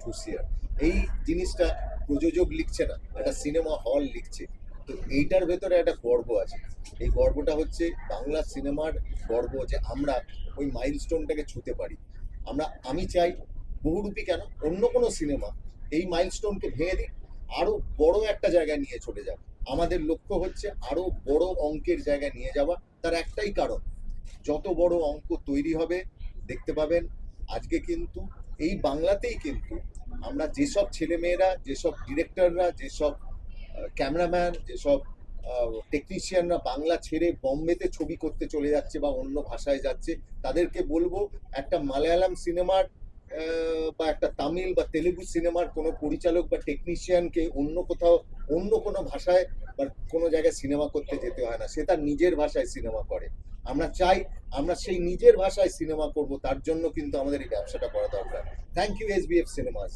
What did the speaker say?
হুঁশিয়ার। এই জিনিসটা প্রযোজক লিখছে না, একটা সিনেমা হল লিখছে। তো এইটার ভেতরে একটা গর্ব আছে। এই গর্বটা হচ্ছে বাংলা সিনেমার গর্ব, যে আমরা ওই মাইলস্টোনটাকে ছুঁতে পারি। আমি চাই বহুরূপী কেন, অন্য কোনো সিনেমা এই মাইলস্টোনকে ভেঙে দিক, আরো বড় একটা জায়গায় নিয়ে চলে যাক। আমাদের লক্ষ্য হচ্ছে আরো বড় অঙ্কের জায়গায় নিয়ে যাওয়া। তার একটাই কারণ, যত বড় অঙ্ক তৈরি হবে দেখতে পাবেন। আজকে কিন্তু এই বাংলাতেই কিন্তু আমরা যেসব ছেলেমেয়েরা, যেসব ডিরেক্টররা, যেসব ক্যামেরাম্যান, যেসব টেকনিশিয়ানরা বাংলা ছেড়ে বম্বেতে ছবি করতে চলে যাচ্ছে বা অন্য ভাষায় যাচ্ছে, তাদেরকে বলবো একটা মালায়ালাম সিনেমার বা একটা তামিল বা তেলেগু সিনেমার কোনো পরিচালক বা টেকনিশিয়ানকে অন্য কোথাও অন্য কোনো ভাষায় বা কোনো জায়গায় সিনেমা করতে যেতে হয় না, সে তার নিজের ভাষায় সিনেমা করে। আমরা চাই আমরা সেই নিজের ভাষায় সিনেমা করব, তার জন্য কিন্তু আমাদের এই ব্যবসাটা করা দরকার। Thank you SBF cinemas.